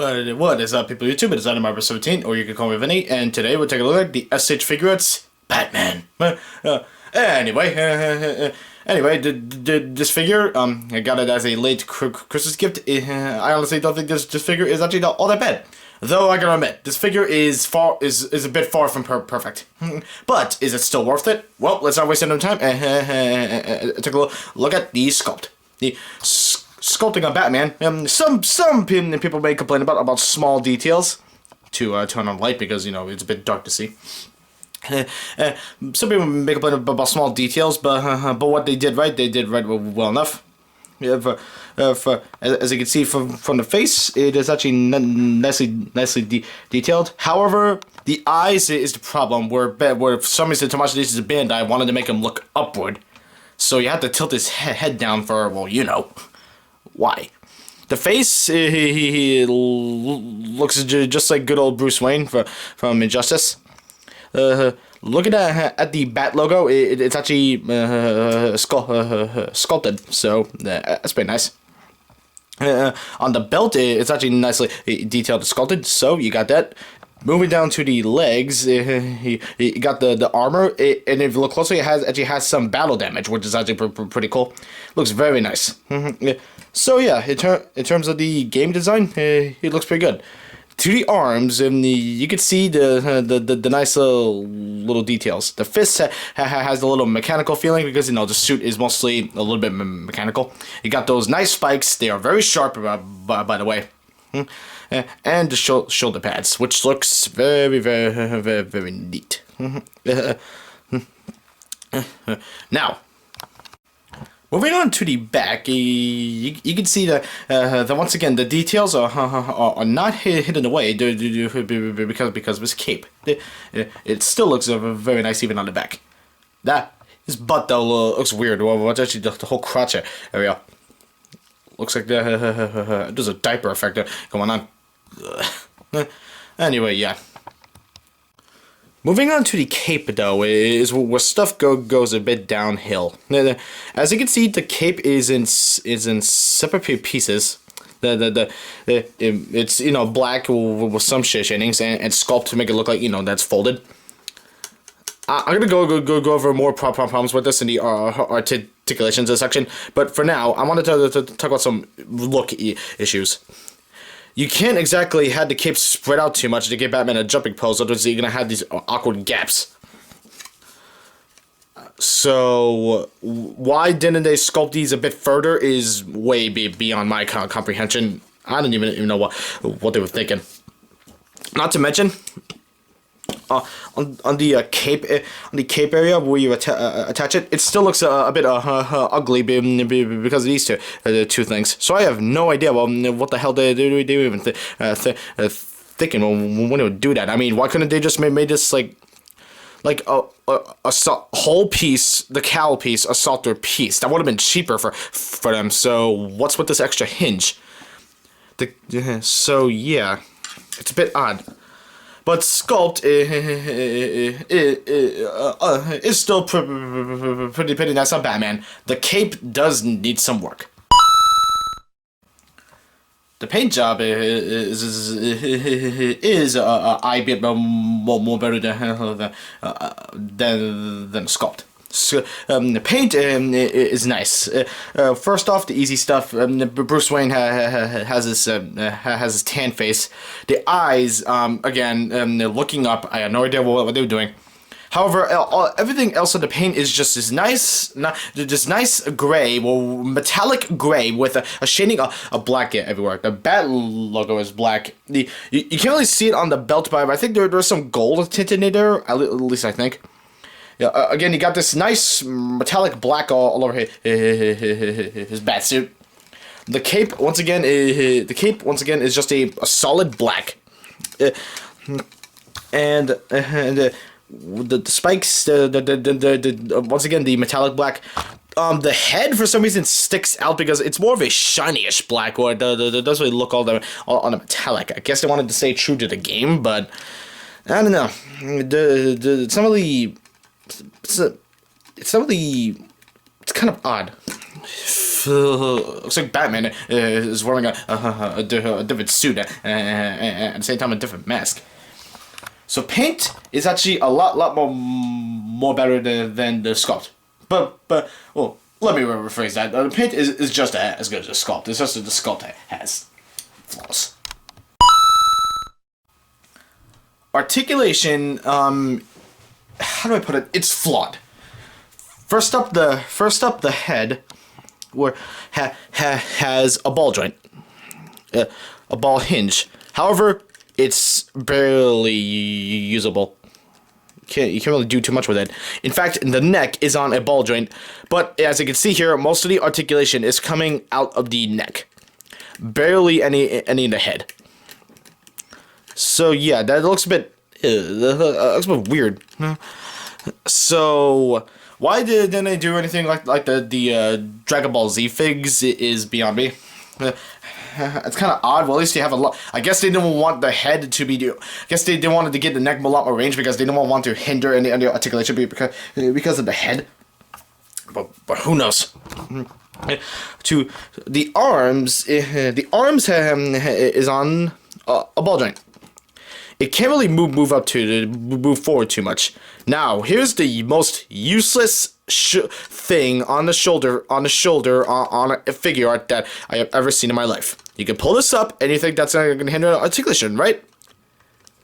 What is up, people of YouTube? It's Adam 17, or you can call me Vinny, and today we'll take a look at the S.H.Figuarts Batman. Anyway, this figure, I got it as a late Christmas gift. I honestly don't think this figure is actually all that bad. Though I gotta admit, this figure is a bit far from perfect. But is it still worth it? Well, let's not waste any time. Take a look at the sculpt. The sculpting on Batman. Some people may complain about small details to turn on light because it's a bit dark to see. Some people may complain about small details, but what they did right well enough. As you can see from the face, it is actually nicely detailed. However, the eyes is the problem. Where for some reason, Tomasz is a band, I wanted to make him look upward, so you have to tilt his head down for why. The face, he looks just like good old Bruce Wayne from Injustice. Looking at the Bat logo, it's actually sculpted, so that's pretty nice. On the belt, it's actually nicely detailed and sculpted, so you got that. Moving down to the legs, you got the armor, and if you look closely, it actually has some battle damage, which is actually pretty cool. Looks very nice. So yeah, in terms of the game design, it looks pretty good. To the arms, and you can see the nice little details. The fist has a little mechanical feeling because the suit is mostly a little bit mechanical. You got those nice spikes; they are very sharp, by the way. And the shoulder pads, which looks very neat. Now, moving on to the back, you can see that once again the details are not hidden away because of his cape. It still looks very nice even on the back. His butt though looks weird. Well, it's actually the whole crotch area. Looks like there's a diaper effect going on. Anyway, yeah. Moving on to the cape, though, is where stuff goes a bit downhill. As you can see, the cape is in separate pieces. It's black with some shadings and sculpt to make it look like that's folded. I'm gonna go over more problems with this in the articulations section, but for now, I wanted to talk about some look issues. You can't exactly have the cape spread out too much to give Batman a jumping pose, otherwise you're gonna have these awkward gaps. So why didn't they sculpt these a bit further is way beyond my comprehension. I don't even know what they were thinking. Not to mention, on the cape area where you attach it, it still looks a bit ugly because of these two things. So I have no idea what the hell they even thinking when they would do that. I mean, why couldn't they just made this like a whole piece, the cowl piece, a softer piece? That would have been cheaper for them. So what's with this extra hinge? So yeah, it's a bit odd. But sculpt is still pretty nice on Batman. The cape does need some work. The paint job is a bit more better than sculpt. So, the paint is nice. First off, the easy stuff. Bruce Wayne has his tan face. The eyes, again, looking up. I had no idea what they were doing. However, everything else on the paint is just this nice gray, metallic gray with a shading of black everywhere. The Bat logo is black. You can't really see it on the belt, but I think there's some gold tinted in there. At least I think. Yeah, again, you got this nice metallic black all over his bat suit. The cape once again is just a solid black, and the spikes, once again the metallic black. The head for some reason sticks out because it's more of a shiny-ish black, or it doesn't really look all the metallic. I guess they wanted to stay true to the game, but I don't know. It's not really. It's kind of odd. looks like Batman is wearing a different suit and at the same time a different mask. So paint is actually a lot more better than the sculpt. But well, let me rephrase that. The paint is just as good as the sculpt. It's just that the sculpt has flaws. Articulation, how do I put it? It's flawed. First up, the head, where has a ball joint, a ball hinge. However, it's barely usable. You can't really do too much with it. In fact, the neck is on a ball joint, but as you can see here, most of the articulation is coming out of the neck. Barely any in the head. So yeah, that looks a bit weird. So why didn't they do anything like the Dragon Ball Z figs is beyond me. It's kind of odd. Well, at least they have a lot. I guess they didn't want the head to be. I guess they wanted to get the neck a lot more range because they didn't want to hinder any articulation because of the head. But who knows? To the arms is on a ball joint. It can't really move forward too much. Now, here's the most useless thing on the shoulder on a figure art that I have ever seen in my life. You can pull this up, and you think that's going to hinder articulation, right?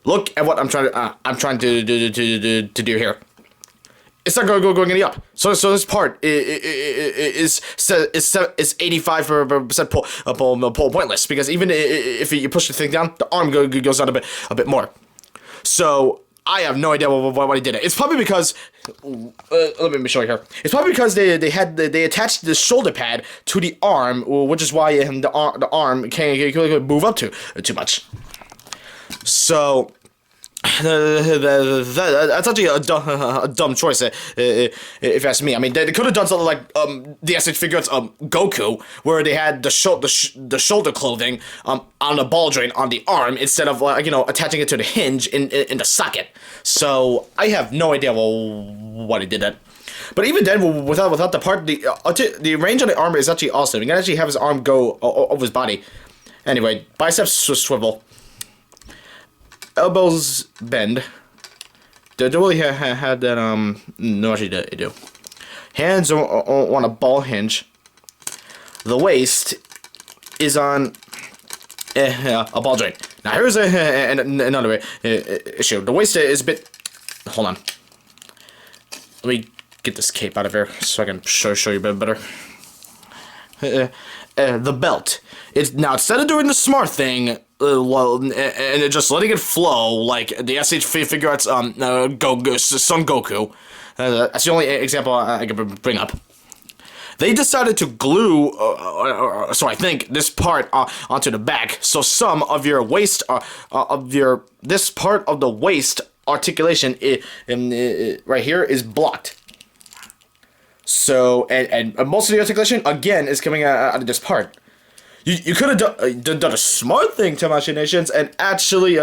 Look at what I'm trying to do here. It's not going any up. So this part is 85% pointless because even if you push the thing down, the arm goes out a bit more. So I have no idea why he did it. It's probably because let me show you here. It's probably because they attached the shoulder pad to the arm, which is why the arm can't move up too much. So. That's actually a dumb choice, if you ask me. I mean, they could have done something like the S.H.Figuarts Goku, where they had the shoulder clothing on the ball joint on the arm instead of attaching it to the hinge in the socket. So I have no idea why they did that. But even then, without the part, the range on the arm is actually awesome. You can actually have his arm go over his body. Anyway, biceps swivel. Elbows bend. Don't really have that, no, actually they do. Hands on a ball hinge. The waist is on a ball joint. Now here's another issue. The waist is a bit, hold on. Let me get this cape out of here so I can show you a bit better. The belt. Now instead of doing the smart thing, and just letting it flow like the S.H.Figuarts Son Goku. That's the only example I can bring up. They decided to glue, so I think, this part onto the back, so some of your waist, this part of the waist articulation right here is blocked. So, and most of the articulation, again, is coming out of this part. You could have done a smart thing to machinations and actually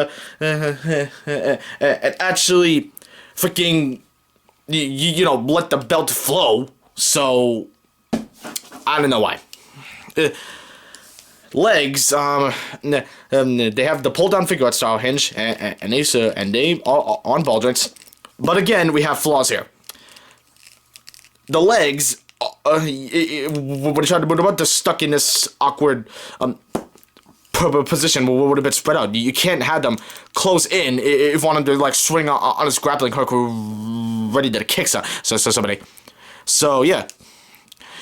freaking let the belt flow. So I don't know why. Legs they have the pull down figure art style hinge and they are on ball joints, but again we have flaws here. The legs. When you try to move them up, they're stuck in this awkward position where would have been spread out. You can't have them close in if you want them to swing on this grappling hook ready to kick somebody. So yeah,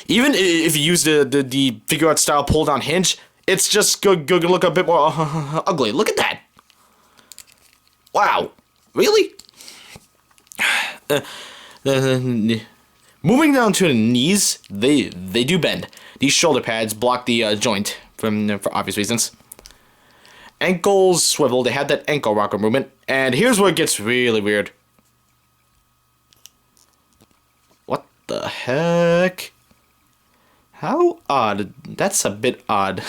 even if you use the figure art style pull down hinge, it's just going to look a bit more ugly. Look at that! Wow, really? Moving down to the knees, they do bend. These shoulder pads block the joint for obvious reasons. Ankles swivel. They have that ankle rocker movement. And here's where it gets really weird. What the heck? How odd. That's a bit odd.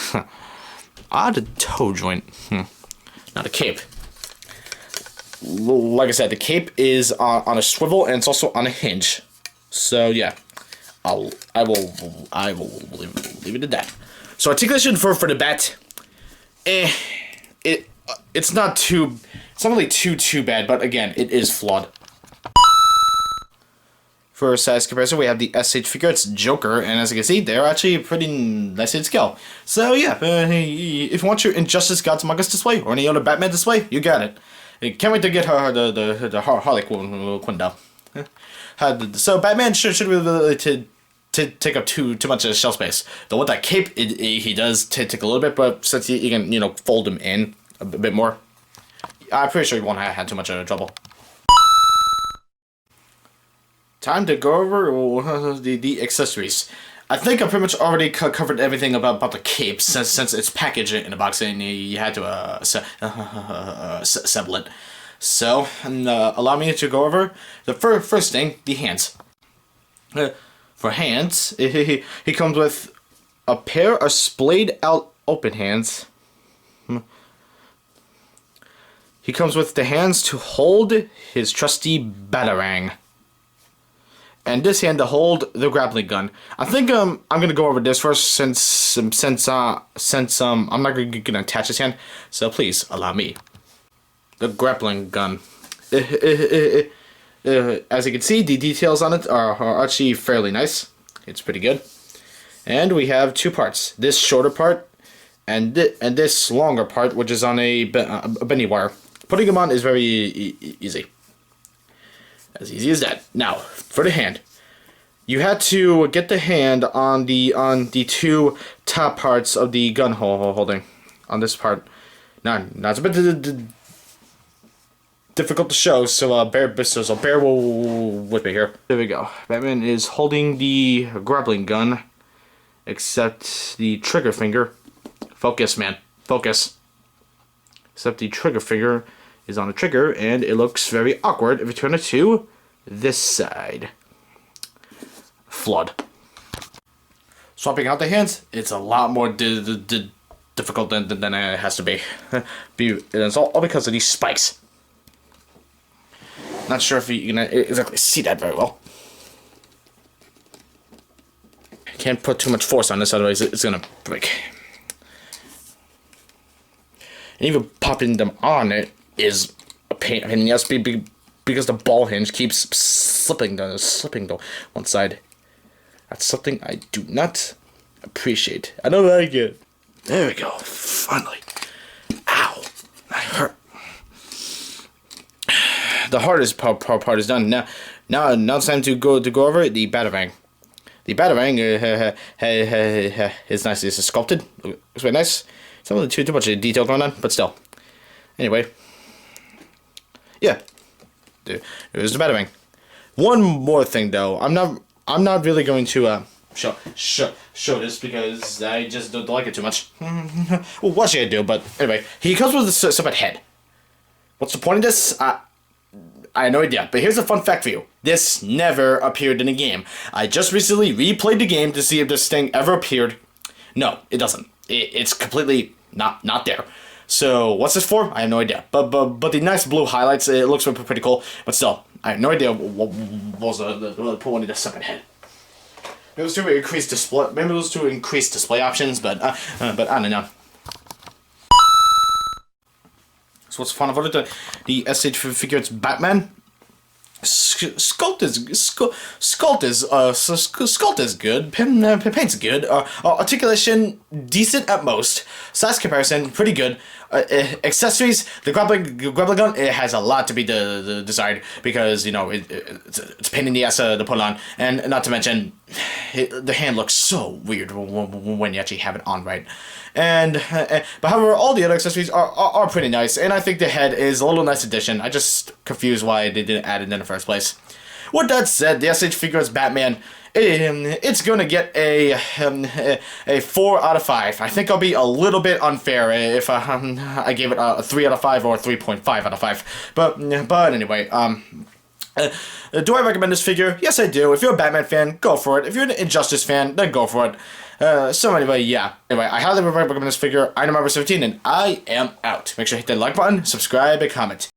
Odd toe joint. Not a cape. Like I said, the cape is on a swivel and it's also on a hinge. So yeah, I will leave it at that. So articulation for the bat, it's not really too bad, but again, it is flawed. For size comparison, we have the S.H.Figuarts Joker, and as you can see, they're actually pretty nice in scale. So yeah, if you want your Injustice Gods Among Us display, or any other Batman display, you got it. Can't wait to get the Harley Quinn though. So Batman should really take up too much shelf space. Though with that cape, he does take a little bit, but since you can fold him in a bit more, I'm pretty sure you won't have too much trouble. Time to go over the accessories. I think I pretty much already covered everything about the cape since it's packaged in a box and you had to assemble it. So, allow me to go over the first thing, the hands. For hands, he comes with a pair of splayed out open hands. He comes with the hands to hold his trusty batarang. And this hand to hold the grappling gun. I think I'm gonna go over this first since I'm not gonna attach this hand. So please allow me. The grappling gun. As you can see, the details on it are actually fairly nice. It's pretty good. And we have two parts. This shorter part and this longer part, which is on a bendy wire. Putting them on is very easy. As easy as that. Now, for the hand. You had to get the hand on the two top parts of the gun holding. On this part. Now it's a bit difficult to show, so bear with me here. There we go. Batman is holding the grappling gun, except the trigger finger. Focus, man. Focus. Except the trigger finger is on the trigger, and it looks very awkward if you turn it to this side. Flawed. Swapping out the hands, it's a lot more difficult than it has to be. It's all because of these spikes. Not sure if you can exactly see that very well. Can't put too much force on this, otherwise it's gonna break. And even popping them on it is a pain in the ass because the ball hinge keeps slipping the one side. That's something I do not appreciate. I don't like it. There we go. Finally. Ow. That hurt. The hardest part is done. Now it's time to go over the batarang. The batarang is nicely sculpted. Looks very nice. It's not really too much detail going on, but still. Anyway. Yeah. There's the batarang. One more thing though. I'm not really going to show this because I just don't like it too much. Well, what should I do? But anyway, he comes with a separate head. What's the point of this? I have no idea, but here's a fun fact for you. This never appeared in a game. I just recently replayed the game to see if this thing ever appeared. No, it doesn't. It's completely not there. So what's this for? I have no idea. But the nice blue highlights, it looks pretty cool. But still, I have no idea what was the point of the second head. Maybe it was to increase display. Maybe it was to increase display options, but I don't know. So what's fun about it? The S.H.Figuarts Batman. Sculpt is good. Paint's good. Articulation decent at most. Size comparison pretty good. Accessories, the grappling gun, it has a lot to be desired because it's a pain in the ass to put on, and not to mention the hand looks so weird when you actually have it on right. But however, all the other accessories are pretty nice, and I think the head is a little nice addition. I just confused why they didn't add it in the first place. With that said, the S.H.Figuarts Batman, it's gonna get a 4 out of 5. I think I'll be a little bit unfair if I gave it a 3 out of 5 or a 3.5 out of 5. But anyway, do I recommend this figure? Yes, I do. If you're a Batman fan, go for it. If you're an Injustice fan, then go for it. So anyway, yeah. Anyway, I highly recommend this figure. I'm number 17, and I am out. Make sure to hit that like button, subscribe, and comment.